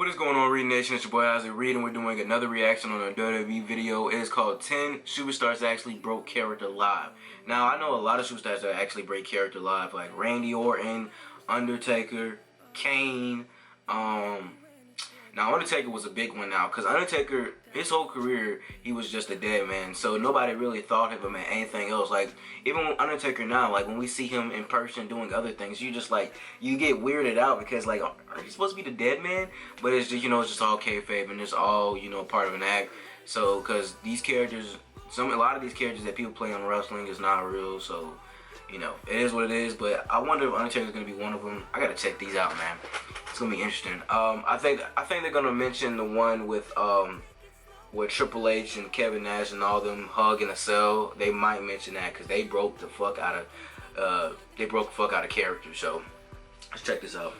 What is going on, Reed Nation? It's your boy Isaac Reed, and we're doing another reaction on a WWE video. It is called 10 Superstars That Actually Broke Character Live. Now, I know a lot of superstars that actually break character live, like Randy Orton, Undertaker, Kane. Now, Undertaker was a big one now, because Undertaker, his whole career, he was just a dead man. So nobody really thought of him as anything else. Like, even with Undertaker now, like, when we see him in person doing other things, you just, like, you get weirded out because, like, are you supposed to be the dead man? But it's just, it's just all kayfabe, and it's all, part of an act. So, because these characters, a lot of these characters that people play on wrestling is not real, so, it is what it is. But I wonder if Undertaker's going to be one of them. I got to check these out, man. It's gonna be interesting. I think they're gonna mention the one with Triple H and Kevin Nash and all them hug in a cell. They might mention that because they broke the fuck out of character. So let's check this out.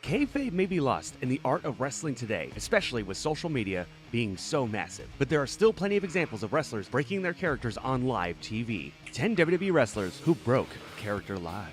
Kayfabe may be lost in the art of wrestling today, especially with social media being so massive. But there are still plenty of examples of wrestlers breaking their characters on live TV. 10 WWE wrestlers who broke character live.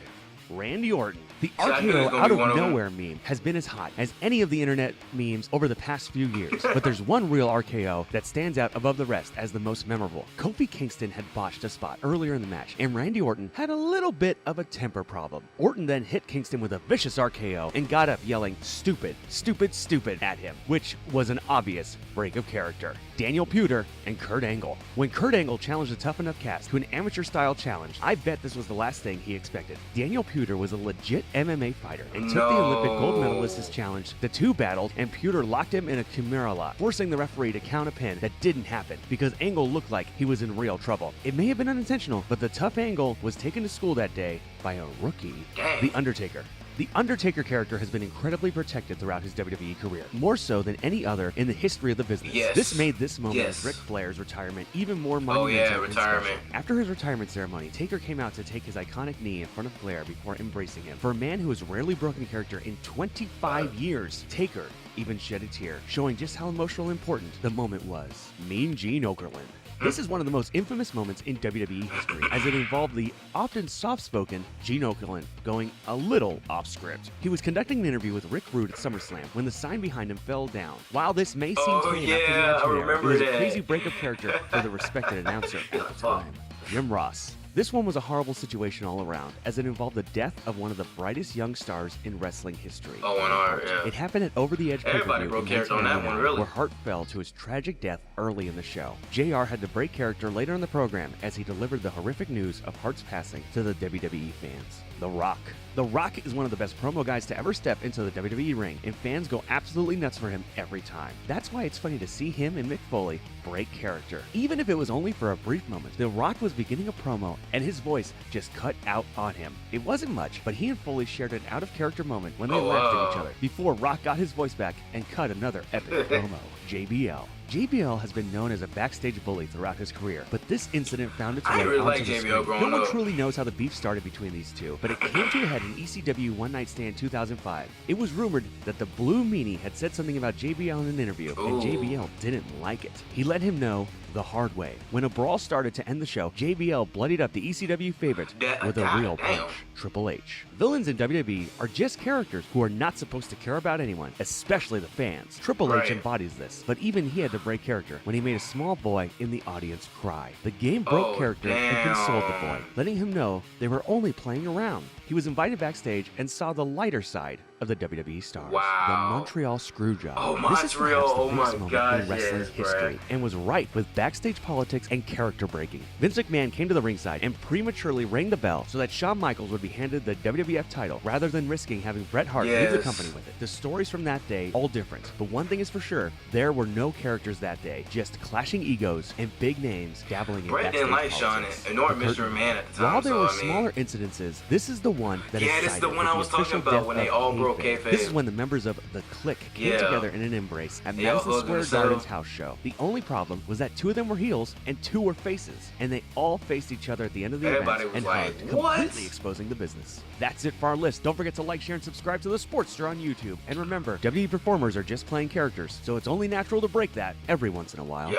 Randy Orton. The RKO out of nowhere meme has been as hot as any of the internet memes over the past few years, but there's one real RKO that stands out above the rest as the most memorable. Kofi Kingston had botched a spot earlier in the match, and Randy Orton had a little bit of a temper problem. Orton then hit Kingston with a vicious RKO and got up yelling "stupid, stupid, stupid" at him, which was an obvious break of character. Daniel Puder and Kurt Angle. When Kurt Angle challenged the Tough Enough cast to an amateur-style challenge, I bet this was the last thing he expected. Daniel Puder was a legit MMA fighter and took the Olympic gold medalist as challenge. The two battled, and Puder locked him in a Kimura lock, forcing the referee to count a pin that didn't happen because Angle looked like he was in real trouble. It may have been unintentional, but the tough Angle was taken to school that day by a rookie, The Undertaker. The Undertaker character has been incredibly protected throughout his WWE career, more so than any other in the history of the business. Yes. This made this moment of Ric Flair's retirement even more monumental and special. After his retirement ceremony, Taker came out to take his iconic knee in front of Flair before embracing him. For a man who has rarely broken character in 25 years, Taker even shed a tear, showing just how emotional and important the moment was. Mean Gene Okerlund. This is one of the most infamous moments in WWE history, as it involved the often soft-spoken Gene Okerlund going a little off-script. He was conducting an interview with Rick Rude at SummerSlam when the sign behind him fell down. While this may seem tame after the match, it was a crazy break of character for the respected announcer at the time. Jim Ross. This one was a horrible situation all around, as it involved the death of one of the brightest young stars in wrestling history. It happened at Over the Edge Everybody broke character on that one, really. Where Hart fell to his tragic death early in the show. JR had to break character later in the program as he delivered the horrific news of Hart's passing to the WWE fans. The Rock. The Rock is one of the best promo guys to ever step into the WWE ring, and fans go absolutely nuts for him every time. That's why it's funny to see him and Mick Foley break character. Even if it was only for a brief moment, The Rock was beginning a promo, and his voice just cut out on him. It wasn't much, but he and Foley shared an out-of-character moment when they laughed at each other, before Rock got his voice back and cut another epic promo. JBL. JBL has been known as a backstage bully throughout his career, but this incident found its way onto the screen. No one truly knows how the beef started between these two, but it came to a head in ECW One Night Stand 2005. It was rumored that the Blue Meanie had said something about JBL in an interview, and JBL didn't like it. He let him know the hard way. When a brawl started to end the show, JBL bloodied up the ECW favorite with a real punch, Triple H. Villains in WWE are just characters who are not supposed to care about anyone, especially the fans. Triple H embodies this, but even he had to break character when he made a small boy in the audience cry. The game broke character and consoled the boy, letting him know they were only playing around. He was invited backstage and saw the lighter side of the WWE stars. The Montreal Screwjob. This is perhaps the biggest moment in wrestling history, and was rife with backstage politics and character breaking. Vince McMahon came to the ringside and prematurely rang the bell so that Shawn Michaels would be handed the WWF title rather than risking having Bret Hart leave the company with it. The stories from that day, all different, but one thing is for sure, there were no characters that day, just clashing egos and big names dabbling in backstage didn't like politics. Shawn, nor Mr. McMahon at the time. While there were smaller incidences, this is the one that is this is the one I was talking about when they all broke kayfabe. This is when the members of The Click came together in an embrace at Madison Square Garden's house show. The only problem was that two of them were heels and two were faces, and they all faced each other at the end of the event and hugged, completely exposing the business. That's it for our list. Don't forget to like, share, and subscribe to The Sportster on YouTube. And remember, WWE performers are just playing characters, so it's only natural to break that every once in a while.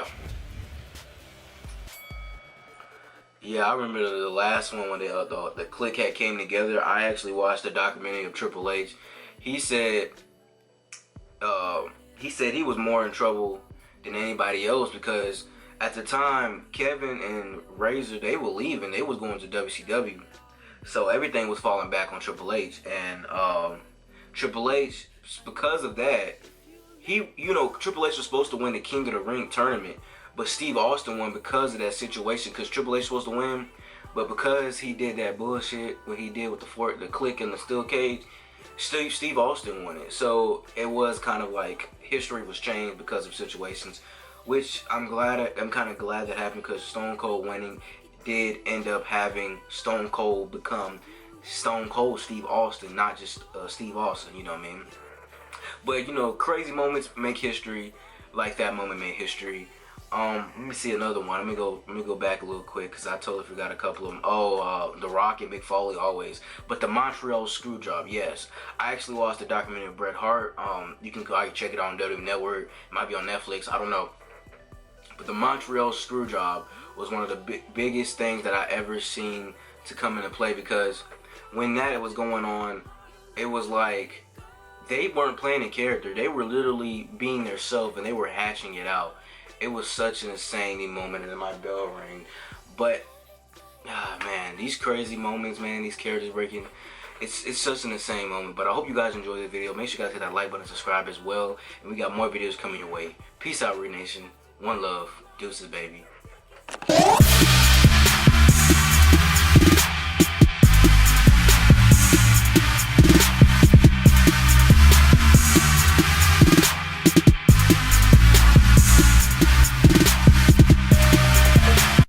Yeah, I remember the last one when the Click had came together. I actually watched the documentary of Triple H. He said he was more in trouble than anybody else because at the time Kevin and Razor, they were leaving. They was going to WCW, so everything was falling back on Triple H. And Triple H, because of that, Triple H was supposed to win the King of the Ring tournament, but Steve Austin won because of that situation. Because Triple H was supposed to win, but because he did that bullshit what he did with the Click and the steel cage, Steve Austin won it. So it was kind of like history was changed because of situations, which I'm kind of glad that happened, because Stone Cold winning did end up having Stone Cold become Stone Cold Steve Austin, not just Steve Austin. You know what I mean? But crazy moments make history. Like that moment made history. Let me see another one. Let me go back a little quick because I totally forgot a couple of them. The Rock and Mick Foley always. But the Montreal Screwjob, yes. I actually watched the documentary of Bret Hart. I can check it out on WWE Network. It might be on Netflix. I don't know. But the Montreal Screwjob was one of the biggest things that I ever seen to come into play, because when that was going on, it was like they weren't playing a character. They were literally being their self, and they were hashing it out. It was such an insane moment, and then my bell rang. But man, these crazy moments, man, these characters breaking, it's such an insane moment. But I hope you guys enjoyed the video. Make sure you guys hit that like button, subscribe as well, and we got more videos coming your way. Peace out, Red Nation. One love. Deuces, baby.